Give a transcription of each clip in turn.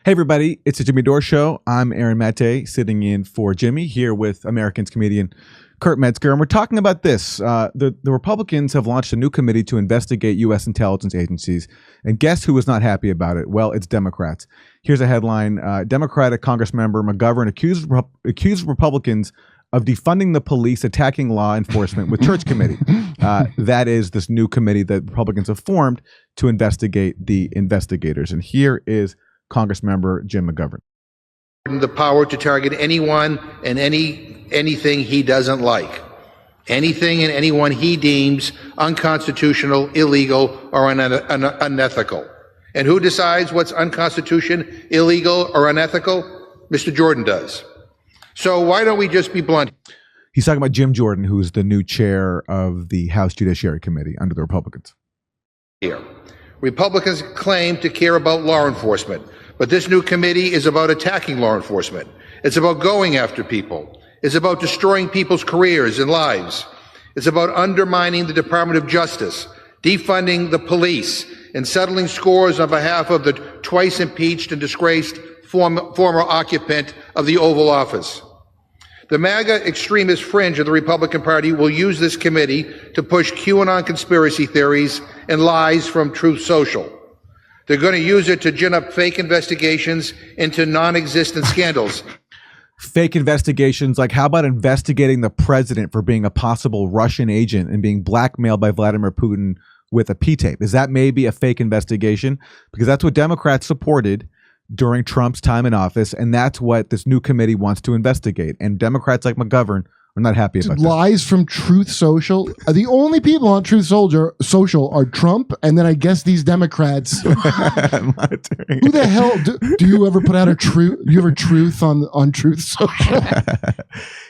Hey everybody, it's the Jimmy Dore Show. I'm Aaron Maté, sitting in for Jimmy, here with Americans comedian Kurt Metzger, and we're talking about this. The Republicans have launched a new committee to investigate U.S. intelligence agencies, and guess who was not happy about it? Well, it's Democrats. Here's a headline. Democratic Congressmember McGovern accused Republicans of defunding the police, attacking law enforcement with church committee. That is this new committee that Republicans have formed to investigate the investigators. And here is Congressmember Jim McGovern. The power to target anyone and anything he doesn't like. Anything and anyone he deems unconstitutional, illegal, or unethical. And who decides what's unconstitutional, illegal, or unethical? Mr. Jordan does. So why don't we just be blunt? He's talking about Jim Jordan, who's the new chair of the House Judiciary Committee under the Republicans. Here, Republicans claim to care about law enforcement, but this new committee is about attacking law enforcement. It's about going after people. It's about destroying people's careers and lives. It's about undermining the Department of Justice, defunding the police, and settling scores on behalf of the twice impeached and disgraced former occupant of the Oval Office. The MAGA extremist fringe of the Republican Party will use this committee to push QAnon conspiracy theories and lies from Truth Social. They're going to use it to gin up fake investigations into non-existent scandals. Fake investigations, like how about investigating the president for being a possible Russian agent and being blackmailed by Vladimir Putin with a P-tape? Is that maybe a fake investigation? Because that's what Democrats supported during Trump's time in office, and that's what this new committee wants to investigate. And Democrats like McGovern are not happy about that. Lies from Truth Social. The only people on Truth Social are Trump, and then I guess these Democrats. Who the hell do you ever put out a truth? You ever truth on Truth Social?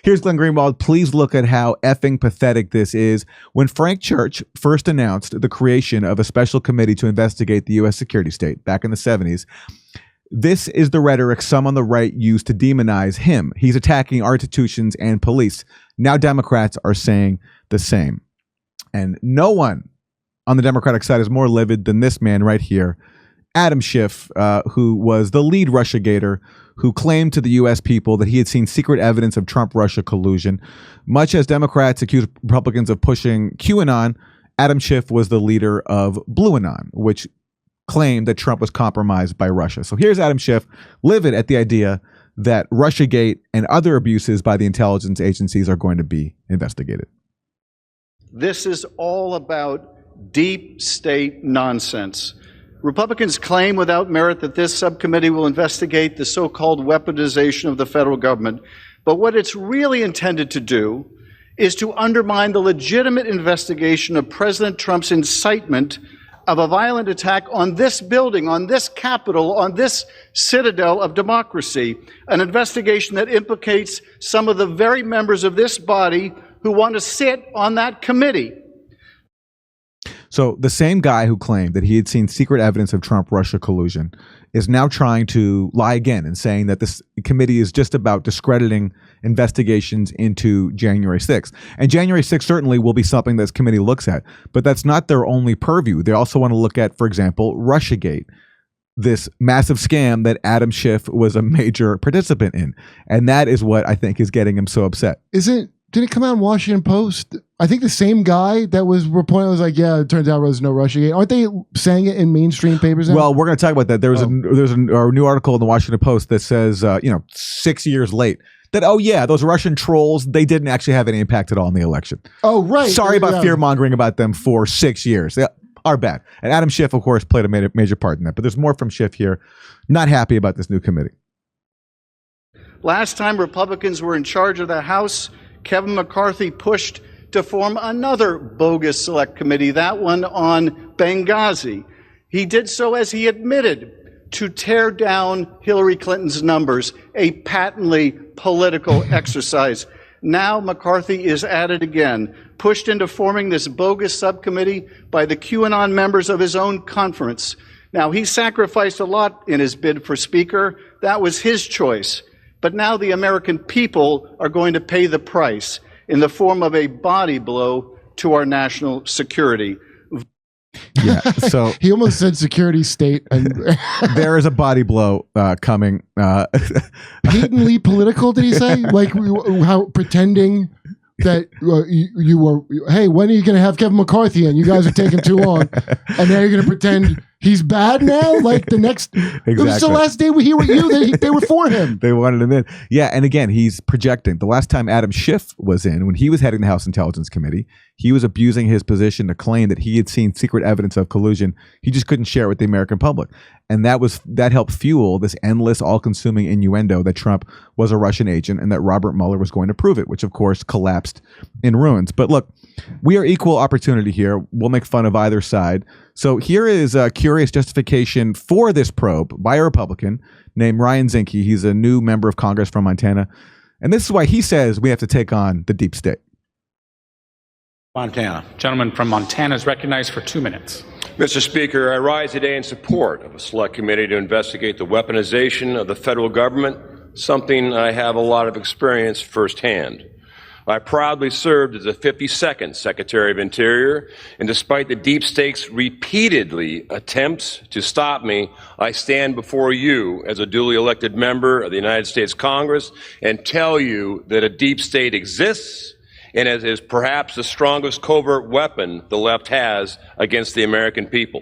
Here's Glenn Greenwald. Please look at how effing pathetic this is. When Frank Church first announced the creation of a special committee to investigate the U.S. security state back in the 70s, this is the rhetoric some on the right use to demonize him. He's attacking our institutions and police. Now Democrats are saying the same. And no one on the Democratic side is more livid than this man right here, Adam Schiff, who was the lead Russiagator, who claimed to the U.S. people that he had seen secret evidence of Trump-Russia collusion. Much as Democrats accused Republicans of pushing QAnon, Adam Schiff was the leader of BlueAnon, which claimed that Trump was compromised by Russia. So here's Adam Schiff, livid at the idea that Russiagate and other abuses by the intelligence agencies are going to be investigated. This is all about deep state nonsense. Republicans claim without merit that this subcommittee will investigate the so-called weaponization of the federal government. But what it's really intended to do is to undermine the legitimate investigation of President Trump's incitement of a violent attack on this building, on this Capitol, on this citadel of democracy, an investigation that implicates some of the very members of this body who want to sit on that committee. So the same guy who claimed that he had seen secret evidence of Trump-Russia collusion is now trying to lie again and saying that this committee is just about discrediting investigations into January 6th. And January 6th certainly will be something this committee looks at, but that's not their only purview. They also want to look at, for example, Russiagate, this massive scam that Adam Schiff was a major participant in. And that is what I think is getting him so upset. Did it come out in Washington Post? I think the same guy that was reporting was like, yeah, it turns out there was no Russiagate. Aren't they saying it in mainstream papers now? Well, we're going to talk about that. There's a new article in the Washington Post that says, 6 years late, that, oh yeah, those Russian trolls, they didn't actually have any impact at all in the election. Oh, right. Sorry about fear-mongering about them for 6 years. They are bad. And Adam Schiff, of course, played a major part in that. But there's more from Schiff here. Not happy about this new committee. Last time Republicans were in charge of the House, Kevin McCarthy pushed to form another bogus select committee, that one on Benghazi. He did so, as he admitted, to tear down Hillary Clinton's numbers, a patently political exercise. Now McCarthy is at it again, pushed into forming this bogus subcommittee by the QAnon members of his own conference. Now, he sacrificed a lot in his bid for Speaker. That was his choice. But now the American people are going to pay the price in the form of a body blow to our national security. Yeah. So he almost said security state, and there is a body blow coming. Patently political, did he say? Like how pretending that you were, hey, when are you going to have Kevin McCarthy in? You guys are taking too long. And now you're going to pretend he's bad now? Like the next, exactly. It was the last day we were you, they were for him. They wanted him in. Yeah, and again, he's projecting. The last time Adam Schiff was in, when he was heading the House Intelligence Committee, he was abusing his position to claim that he had seen secret evidence of collusion. He just couldn't share it with the American public. And that helped fuel this endless, all-consuming innuendo that Trump was a Russian agent and that Robert Mueller was going to prove it, which of course collapsed in ruins. But look, we are equal opportunity here. We'll make fun of either side. So here is a curious justification for this probe by a Republican named Ryan Zinke. He's a new member of Congress from Montana. And this is why he says we have to take on the deep state. Montana. Gentleman from Montana is recognized for 2 minutes. Mr. Speaker, I rise today in support of a select committee to investigate the weaponization of the federal government, something I have a lot of experience firsthand. I proudly served as the 52nd Secretary of Interior, and despite the deep state's repeatedly attempts to stop me, I stand before you as a duly elected member of the United States Congress and tell you that a deep state exists and it is perhaps the strongest covert weapon the left has against the American people.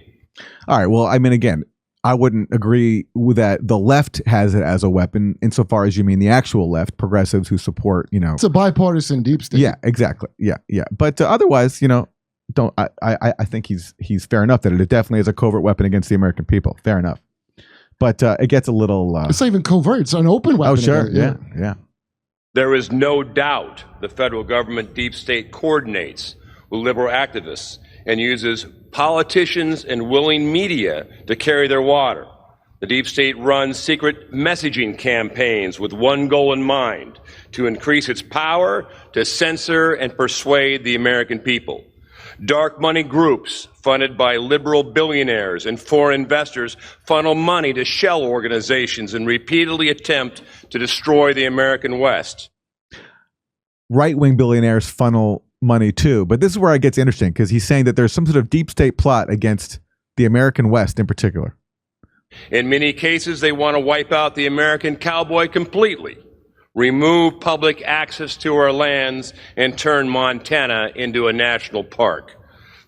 All right. Well, I mean, again, I wouldn't agree with that. The left has it as a weapon insofar as you mean the actual left, progressives who support, It's a bipartisan deep state. Yeah, exactly. Yeah. But otherwise, I think he's fair enough that it definitely is a covert weapon against the American people. Fair enough. But it gets a little... it's not even covert. It's an open weapon. Oh, sure. Yeah. There is no doubt the federal government deep state coordinates with liberal activists and uses politicians and willing media to carry their water. The deep state runs secret messaging campaigns with one goal in mind: to increase its power to censor and persuade the American people. Dark money groups funded by liberal billionaires and foreign investors funnel money to shell organizations and repeatedly attempt to destroy the American West. Right-wing billionaires funnel money too, but this is where it gets interesting because he's saying that there's some sort of deep state plot against the American West in particular. In many cases, they want to wipe out the American cowboy completely, remove public access to our lands, and turn Montana into a national park.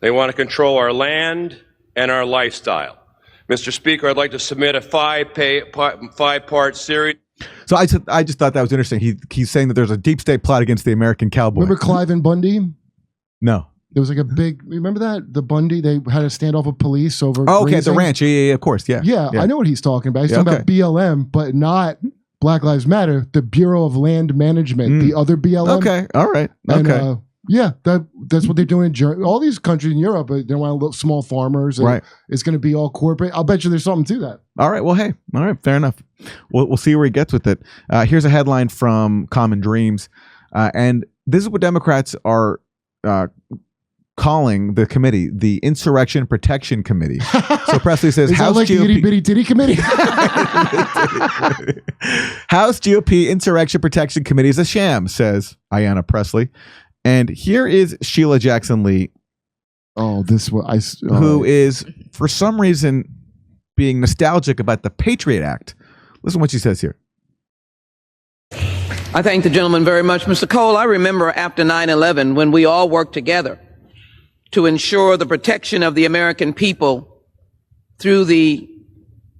They want to control our land and our lifestyle. Mr. Speaker, I'd like to submit a five-part series. So I just thought that was interesting. He's saying that there's a deep state plot against the American cowboy. Remember Clive and Bundy? No. There was like a big, remember that? The Bundy, they had a standoff with police over okay, at the ranch. Yeah, of course. Yeah, I know what he's talking about. He's talking about BLM, but not Black Lives Matter, the Bureau of Land Management, the other BLM. Okay, all right. Okay. And, that's what they're doing in all these countries in Europe. They want little small farmers. And it's going to be all corporate. I'll bet you there's something to that. All right. Well, hey. All right. Fair enough. We'll see where he gets with it. Here's a headline from Common Dreams. And this is what Democrats are calling the committee, the Insurrection Protection Committee. So Presley says, House like GOP... the itty bitty titty committee? House GOP Insurrection Protection Committee is a sham, says Ayanna Presley. And here is Sheila Jackson Lee. Oh, this was who is for some reason being nostalgic about the Patriot Act. Listen to what she says here. I thank the gentleman very much. Mr. Cole, I remember after 9/11 when we all worked together to ensure the protection of the American people through the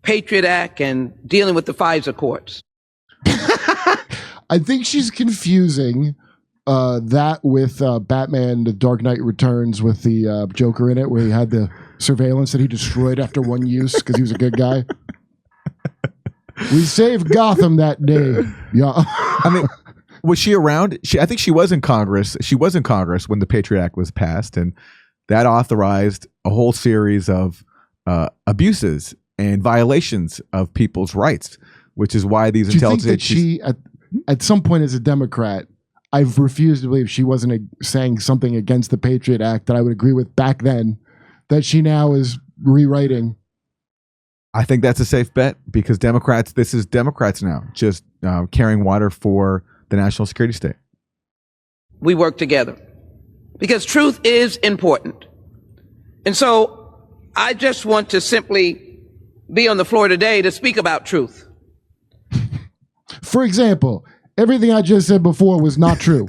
Patriot Act and dealing with the FISA courts. I think she's confusing that with Batman, The Dark Knight Returns with the Joker in it, where he had the surveillance that he destroyed after one use because he was a good guy. We saved Gotham that day. Yeah. I mean, was she around? I think she was in Congress. She was in Congress when the Patriot Act was passed, and that authorized a whole series of abuses and violations of people's rights, which is why these intelligence agencies... Do you think that she, at some point as a Democrat, I've refused to believe she wasn't saying something against the Patriot Act that I would agree with back then, that she now is rewriting? I think that's a safe bet because this is Democrats now just carrying water for the national security state. We work together because truth is important. And so I just want to simply be on the floor today to speak about truth. For example, everything I just said before was not true.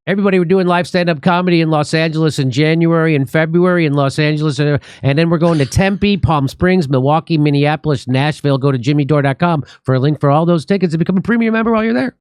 Everybody, we're doing live stand-up comedy in Los Angeles in January and February in Los Angeles. And then we're going to Tempe, Palm Springs, Milwaukee, Minneapolis, Nashville. Go to jimmydore.com for a link for all those tickets and become a premium member while you're there.